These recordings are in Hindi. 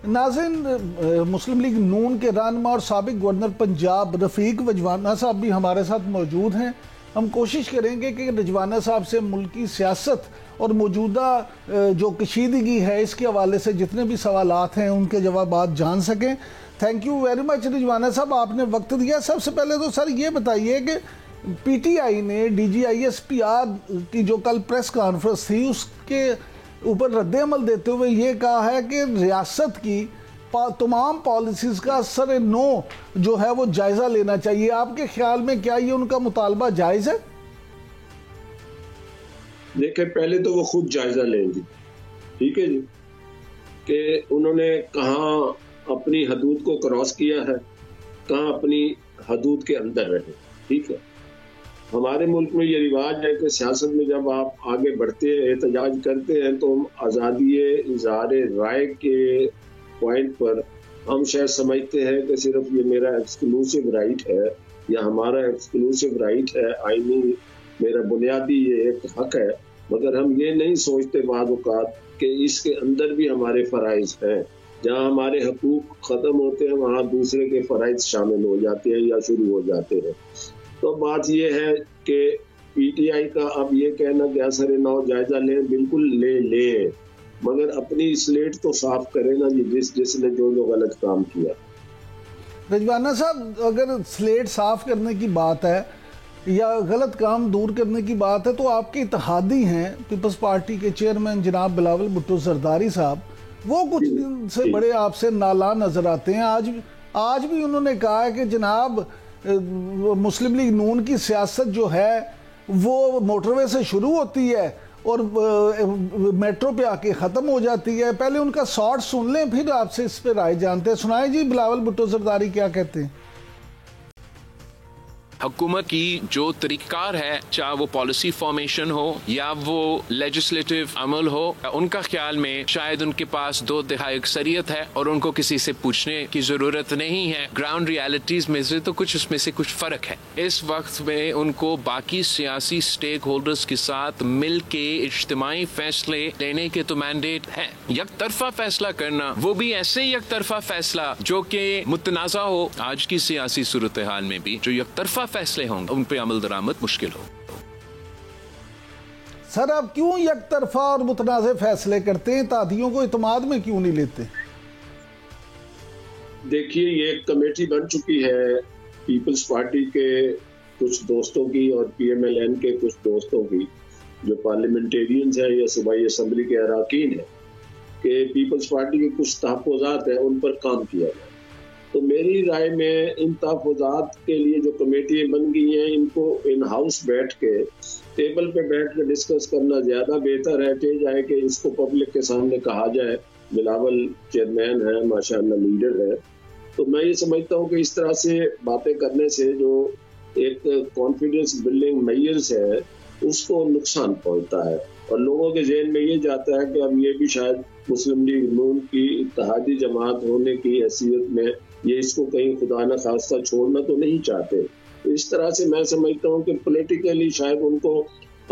नाज़रीन, मुस्लिम लीग नून के रहनुमा और साबिक गवर्नर पंजाब रफ़ीक वजवाना साहब भी हमारे साथ मौजूद हैं। हम कोशिश करेंगे कि रजवाना साहब से मुल्की सियासत और मौजूदा जो कशीदगी है इसके हवाले से जितने भी सवालात हैं उनके जवाब जान सकें। थैंक यू वेरी मच रजवाना साहब, आपने वक्त दिया। सबसे पहले तो सर ये बताइए कि PTI ने DGISPR की जो कल प्रेस कॉन्फ्रेंस थी उसके ऊपर रद्द-ए-अमल देते हुए ये कहा है कि रियासत की तमाम पॉलिसीज़ का असर नो जो है वो जायज़ा लेना चाहिए। आपके ख्याल में क्या ये उनका मुतालबा जायज़ है? देखिए, पहले तो वो खुद जायज़ा लेंगे, ठीक है जी, कि उन्होंने कहाँ अपनी हदूद को क्रॉस किया है, कहाँ अपनी हदूद के अंदर रहे। ठीक है, हमारे मुल्क में ये रिवाज है कि सियासत में जब आप आगे बढ़ते हैं, एहतजाज करते हैं, तो हम आज़ादी इज़हार राय के पॉइंट पर हम शायद समझते हैं कि सिर्फ ये मेरा एक्सक्लूसिव राइट है या हमारा एक्सक्लूसिव राइट है, आईनी मेरा बुनियादी ये एक हक है, मगर हम ये नहीं सोचते बाद औक़ात कि इसके अंदर भी हमारे फ़राइज़ हैं। जहाँ हमारे हकूक़ ख़त्म होते हैं वहाँ दूसरे के फ़राइज़ शामिल हो जाते हैं या शुरू हो जाते हैं। तो बात ये है कि PTI का अब ये कहना कि असर नौ जायज़ा लें, बिल्कुल ले, मगर अपनी स्लेट तो साफ करें ना जी, जिसने जो गलत काम किया। रजवाना साहब, अगर स्लेट साफ करने की बात है या गलत काम दूर करने की बात है तो आपके इत्तेहादी हैं पीपल्स पार्टी के चेयरमैन जनाब बिलावल भुट्टो जरदारी साहब, वो कुछ दिन से बड़े आपसे नाला नजर आते हैं। आज भी उन्होंने कहा है कि जनाब मुस्लिम लीग नून की सियासत जो है वो मोटरवे से शुरू होती है और मेट्रो पे आके ख़त्म हो जाती है। पहले उनका शॉर्ट सुन लें, फिर आपसे इस पर राय जानते हैं। सुनाए जी, बिलावल भुट्टो जरदारी क्या कहते हैं। हुकूमत की जो तरीक़ार है, चाहे वो पॉलिसी फॉर्मेशन हो या वो लेजिस्लेटिव अमल हो, उनका ख्याल में शायद उनके पास दो तिहाई अक्सरियत है और उनको किसी से पूछने की ज़रूरत नहीं है। ग्राउंड रियलिटीज़ में से तो कुछ उसमें से कुछ फ़र्क है। इस वक्त में उनको बाकी सियासी स्टेक होल्डर्स के साथ मिल के इज्तिमाई फैसले लेने के तो मैंडेट है। यकतरफा फैसला करना, वो भी ऐसे यकतरफा फैसला जो कि मुतनाज़ा हो, आज की सियासी सूरत हाल में भी जो यकतरफा फैसले होंगे उन पे अमल दरामद मुश्किल हो। सर, आप क्यों यकतरफा और मुतनाज़े फैसले करते हैं? तादियों को इत्मीनान में क्यों नहीं लेते? देखिए, ये एक कमेटी बन चुकी है पीपल्स पार्टी के कुछ दोस्तों की और PMLN के कुछ दोस्तों की, जो पार्लियामेंटेरियंस है या सूबाई असम्बली के अराकीन है, कि पीपल्स पार्टी के कुछ तहफ़्फ़ुज़ात हैं उन पर काम किया जाए। तो मेरी राय में इन तहफ़्फ़ुज़ात के लिए जो कमेटियाँ बन गई हैं, इनको इन हाउस बैठ के टेबल पे बैठ के डिस्कस करना ज़्यादा बेहतर है कि जाए कि इसको पब्लिक के सामने कहा जाए। बिलावल चेयरमैन है, माशाअल्लाह लीडर है, तो मैं ये समझता हूँ कि इस तरह से बातें करने से जो एक कॉन्फिडेंस बिल्डिंग मेजर्स है उसको नुकसान पहुँचता है और लोगों के जहन में ये जाता है कि अब ये भी शायद मुस्लिम लीग नून की इत्तेहादी जमात होने की हैसियत में ये इसको कहीं खुदा न खास्ता छोड़ना तो नहीं चाहते। इस तरह से मैं समझता हूँ कि पॉलिटिकली शायद उनको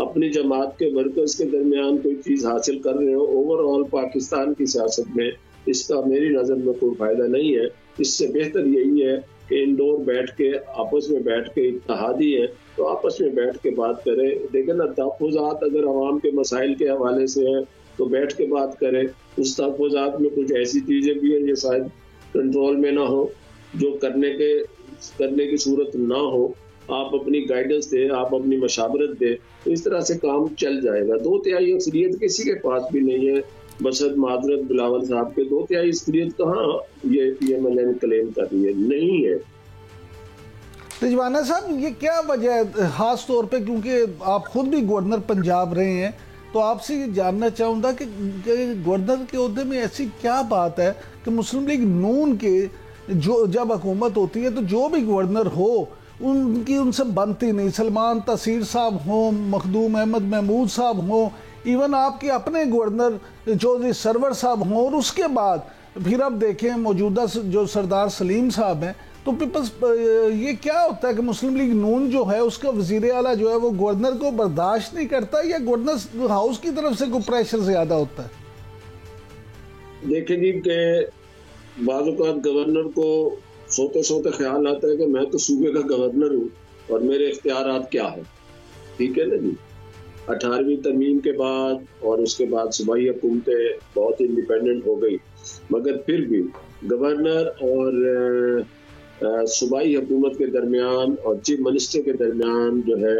अपनी जमात के वर्कर्स के दरमियान कोई चीज़ हासिल कर रहे हो। ओवरऑल पाकिस्तान की सियासत में इसका मेरी नज़र में कोई फ़ायदा नहीं है। इससे बेहतर यही है कि इंडोर बैठ के आपस में बैठ के इत्तेहादी है तो आपस में बैठ के बात करें। देखें ना, तहफ़्फ़ुज़ात अगर आवाम के मसाइल के हवाले से है तो बैठ के बात करें। उस तहफ़्फ़ुज़ात में कुछ ऐसी चीज़ें भी हैं जो शायद कंट्रोल में ना हो, जो करने की सूरत ना हो, आप अपनी गाइडेंस दे, आप अपनी मशावरत दे, तो इस तरह से काम चल जाएगा। 2/3 अक्सरियत किसी के पास भी नहीं है, बशर्त माजरत बिलावल साहब के 2/3 अक्सरियत कहाँ ये PMLN क्लेम कर रही है, नहीं है। रिजवाना साहब, ये क्या वजह है, खास तौर पे क्योंकि आप खुद भी गवर्नर पंजाब रहे हैं, तो आपसे ये जानना चाहूँगा कि गवर्नर के ओहदे में ऐसी क्या बात है कि मुस्लिम लीग नून के जो जब हुकूमत होती है तो जो भी गवर्नर हो उनकी उनसे बनती नहीं। सलमान तसीर साहब हों, मखदूम अहमद महमूद साहब हों, इवन आपके अपने गवर्नर चौधरी सरवर साहब हों, और उसके बाद फिर अब देखें मौजूदा जो सरदार सलीम साहब हैं, तो पीपल्स ये क्या होता है कि मुस्लिम लीग नून जो है उसका वज़ीर आला जो है वो गवर्नर को बर्दाश्त नहीं करता या गवर्नर हाउस की तरफ से कोई प्रेशर ज़्यादा होता है? देखेंगे कि बाज़ औक़ात गवर्नर को सोते सोते ख्याल आता है कि मैं तो सूबे का गवर्नर हूँ और मेरे इख्तियारात क्या है। ठीक है ना जी। 18वीं तरमीम के बाद और उसके बाद सूबाई हुकूमतें बहुत इंडिपेंडेंट हो गई, मगर फिर भी गवर्नर और सूबाई हुकूमत के दरमियान और चीफ मिनिस्टर के दरमियान जो है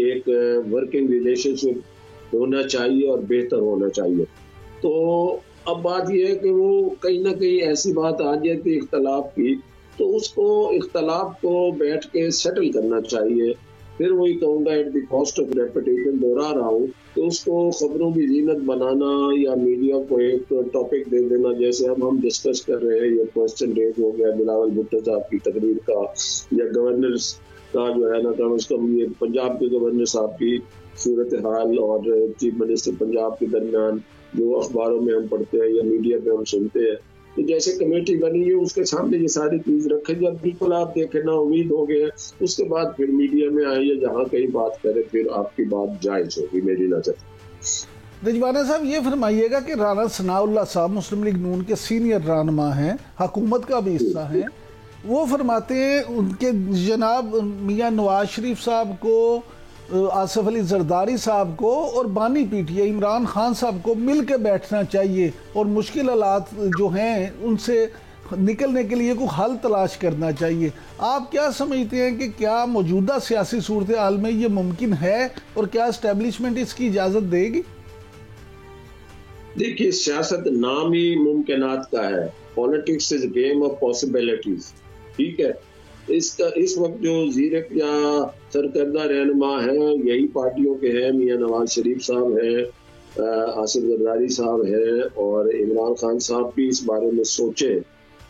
एक वर्किंग रिलेशनशिप होना चाहिए और बेहतर होना चाहिए। तो अब बात यह है कि वो कहीं ना कहीं ऐसी बात आ जाती है इख्तलाफ की, तो उसको इख्तलाफ को बैठ के सेटल करना चाहिए। फिर वही कहूँगा at the cost of reputation दोहरा रहा हूँ, तो उसको खबरों की जीनत बनाना या मीडिया को एक टॉपिक दे देना, जैसे अब हम डिस्कस कर रहे हैं, ये क्वेश्चन रेज हो गया बिलावल भुट्टो साहब की तकरीर का या गवर्नर का जो है ना कम से कम ये पंजाब के गवर्नर साहब की सूरत हाल और चीफ मिनिस्टर पंजाब के दरमियान जो अखबारों में हम पढ़ते हैं या मीडिया पे हम सुनते हैं, तो जैसे कमेटी बनी है उसके सामने ये सारी चीज रखे, जब बिल्कुल आप देखे ना उम्मीद हो गए, उसके बाद फिर मीडिया में आइए, जहाँ कहीं बात करे फिर आपकी बात जायज होगी मेरी नजर। रिजवाना साहब ये फरमाइएगा कि राना सनाउल्लाह साहब मुस्लिम लीग नून के सीनियर रहनुमा हैं, हुकूमत का भी हिस्सा हैं, वो फरमाते हैं उनके जनाब मियाँ नवाज शरीफ साहब को, आसिफ अली जरदारी साहब को और बानी पीटीआई इमरान खान साहब को मिल के बैठना चाहिए और मुश्किल हालात जो हैं उनसे निकलने के लिए कोई हल तलाश करना चाहिए। आप क्या समझते हैं कि क्या मौजूदा सियासी सूरत हाल में ये मुमकिन है और क्या इस्टेब्लिशमेंट इसकी इजाज़त देगी? देखिए, सियासत नाम ही मुमकिनात का है। Politics is game of possibilities. ठीक है, इस वक्त जो ज़ीरक या सरकर्दा रहनुमा है यही पार्टियों के हैं। मियाँ नवाज शरीफ साहब हैं, आसिफ जरदारी साहब हैं और इमरान खान साहब भी इस बारे में सोचे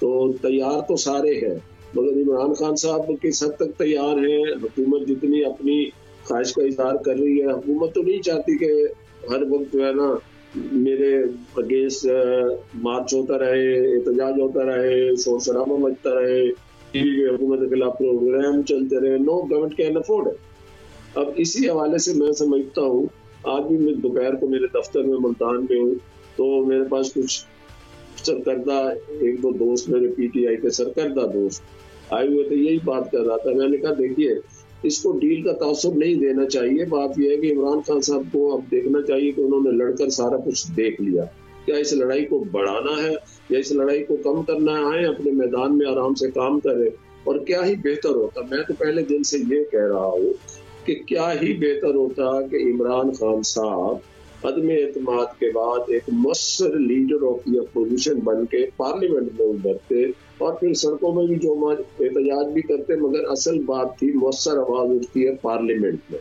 तो तैयार तो सारे हैं, मगर इमरान खान साहब किस हद तक तैयार हैं? हुकूमत जितनी अपनी ख्वाहिश का इजहार कर रही है, हुकूमत तो नहीं चाहती कि हर वक्त जो है ना मेरे अगेंस्ट मार्च होता रहे, एहतजाज होता रहे, शोर शराबा मचता रहे, टीवी पे हुकूमत के खिलाफ प्रोग्राम चलते रहे। नो गवर्नमेंट कैन अफोर्ड है। अब इसी हवाले से मैं समझता हूँ, आज भी मैं दोपहर को मेरे दफ्तर में मुल्तान में हूँ, तो मेरे पास कुछ सरकर्दा एक दो दोस्त, मेरे पीटीआई के सरकर्दा दोस्त आए हुए थे, यही बात कर रहा था। मैंने कहा देखिए, इसको डील का तासुब नहीं देना चाहिए। बात यह है कि इमरान खान साहब को अब देखना चाहिए कि उन्होंने लड़कर सारा कुछ देख लिया, क्या इस लड़ाई को बढ़ाना है या इस लड़ाई को कम करना है? आए अपने मैदान में आराम से काम करें, और क्या ही बेहतर होता, मैं तो पहले दिन से ये कह रहा हूँ कि क्या ही बेहतर होता कि इमरान खान साहब अदम एतमाद के बाद एक मुअस्सर लीडर ऑफ द अपोजिशन बन के पार्लियामेंट में उभरते और फिर सड़कों में भी जो एहतजाज भी करते, मगर असल बात थी मुअस्सर आवाज उठती है पार्लियामेंट में।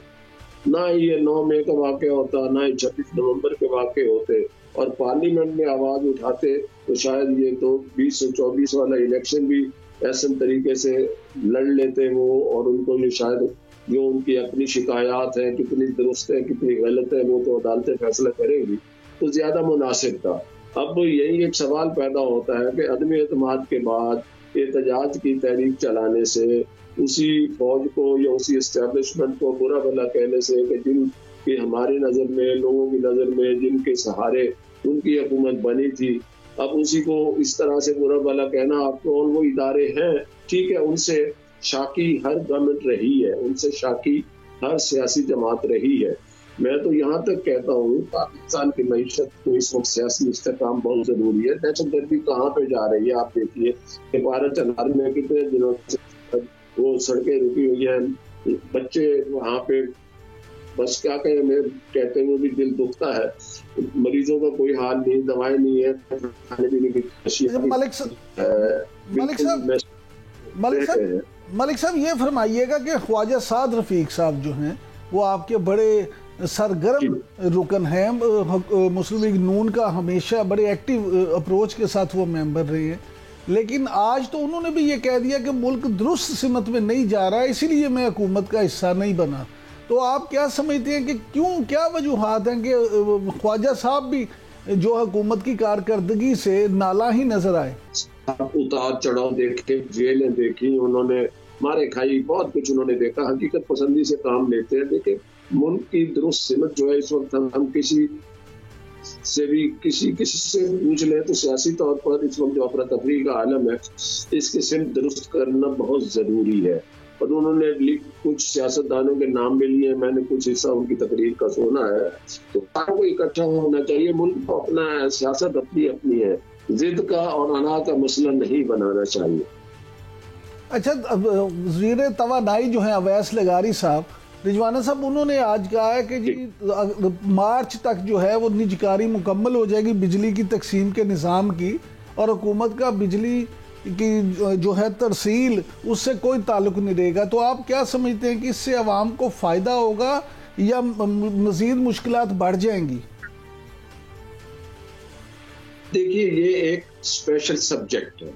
ना ये 9 मई का वाक़या होता, ना ही 26 नवंबर के वाक़े होते, और पार्लियामेंट में आवाज उठाते तो शायद ये तो 2024 वाला इलेक्शन भी ऐसे तरीके से लड़ लेते वो, और उनको ये शायद जो उनकी अपनी शिकायत है कितनी दुरुस्त है कितनी गलत है वो तो अदालतें फैसला करेंगी, तो ज्यादा मुनासिब था। अब यही एक सवाल पैदा होता है कि अदम एतमाद के बाद एहतजाज की तहरीक चलाने से, उसी फौज को या उसी एस्टेब्लिशमेंट को बुरा भला कहने से कि जिनकी हमारी नज़र में, लोगों की नज़र में जिनके सहारे उनकी हुकूमत बनी थी, अब उसी को इस तरह से बुरा भला कहना। आपको वो इदारे हैं, ठीक है, उनसे शाकी हर गवर्नमेंट रही है, उनसे शाकी हर सियासी जमात रही है। मैं तो यहाँ तक कहता हूँ पाकिस्तान की मईशत को इस वक्त सियासी इस्तेकाम बहुत जरूरी है। दहशतगर्दी कहाँ पे जा रही है आप देखिए, भारत चनार में कितने दिनों से वो सड़कें रुकी हुई हैं, बच्चे वहाँ पे बस क्या कहें, मैं कहते हुए भी दिल दुखता है। मरीजों का कोई हाल नहीं, दवाएं नहीं है, खाने पीने की। मलिक साहब ये फरमाइएगा कि ख्वाजा साद रफीक साहब जो हैं वो आपके बड़े सरगर्म रुकन हैं, मुस्लिम लीग नून का हमेशा बड़े एक्टिव अप्रोच के साथ वो मेंबर रहे हैं, लेकिन आज तो उन्होंने भी ये कह दिया कि मुल्क दुरुस्त सिमत में नहीं जा रहा है, इसीलिए मैं हुकूमत का हिस्सा नहीं बना। तो आप क्या समझते हैं कि क्यों, क्या वजूहात हैं कि ख्वाजा साहब भी जो हुकूमत की कारकर्दगी से नाला ही नजर आए? उतार चढ़ाव देखे, जेलें देखी उन्होंने, मारे खाई, बहुत कुछ उन्होंने देखा, हकीकत पसंदी से काम लेते हैं। देखिए, मुल्क की दुरुस्त सिमत जो है इस वक्त हम किसी से भी किसी से पूछ ले तो सियासी तौर पर इस वक्त जो अफरा तफरी का आलम है, इसके सिमत दुरुस्त करना बहुत जरूरी है। और उन्होंने कुछ सियासतदानों के नाम भी लिए, मैंने कुछ हिस्सा उनकी तकरीर का सुना है। तो को इकट्ठा होना चाहिए। मुल्क को अपना है, सियासत अपनी अपनी है, जिद का और अना का मसला नहीं बनाना चाहिए। अच्छा, वज़ीर तवानाई जो है अवैस लगारी साहब, रिजवाना साहब, उन्होंने आज कहा है कि जी मार्च तक जो है वो निजकारी मुकम्मल हो जाएगी बिजली की तकसीम के निज़ाम की, और हुकूमत का बिजली की जो है तरसील उससे कोई ताल्लुक नहीं रहेगा। तो आप क्या समझते हैं कि इससे अवाम को फ़ायदा होगा या मज़ीद मुश्किलात बढ़ जाएंगी? देखिए, ये एक स्पेशल सब्जेक्ट है।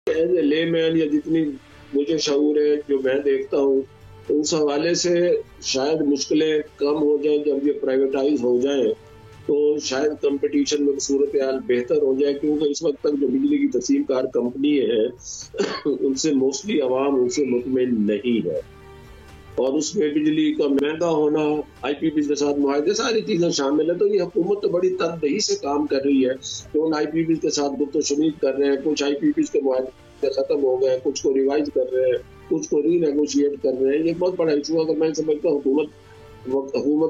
एज ए लेमैन या जितनी मुझे शऊर है, जो मैं देखता हूँ, उस हवाले से शायद मुश्किलें कम हो जाए जब ये प्राइवेटाइज हो जाए, तो शायद कंपटीशन में सूरत हाल बेहतर हो जाए। क्योंकि इस वक्त तक जो बिजली की तस्सीम कार कंपनी है उनसे मोस्टली आवाम उनसे मुतमिन नहीं है, और उसमें बिजली का महंगा होना, IPPs के साथ मुआहदे, सारी चीजें शामिल है। तो ये हुकूमत तो बड़ी तनदेही से काम कर रही है। तो उन IPPs के साथ गुफ्तशुनीद कर रहे हैं, कुछ IPPs के मुआहदे खत्म हो गए, कुछ को रिवाइज कर रहे हैं, कुछ को रीनेगोशिएट कर रहे हैं। ये बहुत बड़ा इशू है। अगर मैं समझता हूँ हुकूमत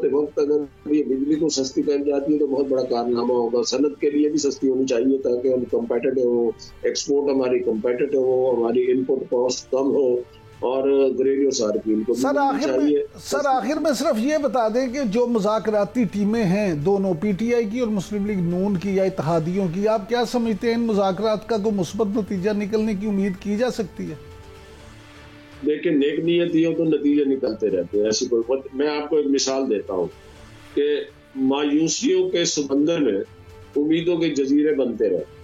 वक्त अगर ये बिजली को सस्ती कर जाती है तो बहुत बड़ा कारनामा होगा। सनत के लिए भी सस्ती होनी चाहिए ताकि हम कंपेटिटिव हो, एक्सपोर्ट हमारी कंपेटिटिव हो, हमारी इनपुट कॉस्ट कम हो, और ग्रेडियो सार्फिन को सर आखिर में सिर्फ ये बता दें कि जो मुज़ाकराती टीमें हैं दोनों, PTI की और मुस्लिम लीग नून की या इत्तेहादियों की, आप क्या समझते हैं इन मुज़ाकरात का कोई मुस्बत नतीजा निकलने की उम्मीद की जा सकती है? देखिए, नेक नियतियों तो नतीजे निकलते रहते हैं। ऐसी कोई, मैं आपको एक मिसाल देता हूँ कि मायूसियों के समंदर में उम्मीदों के जजीरे बनते रहते हैं।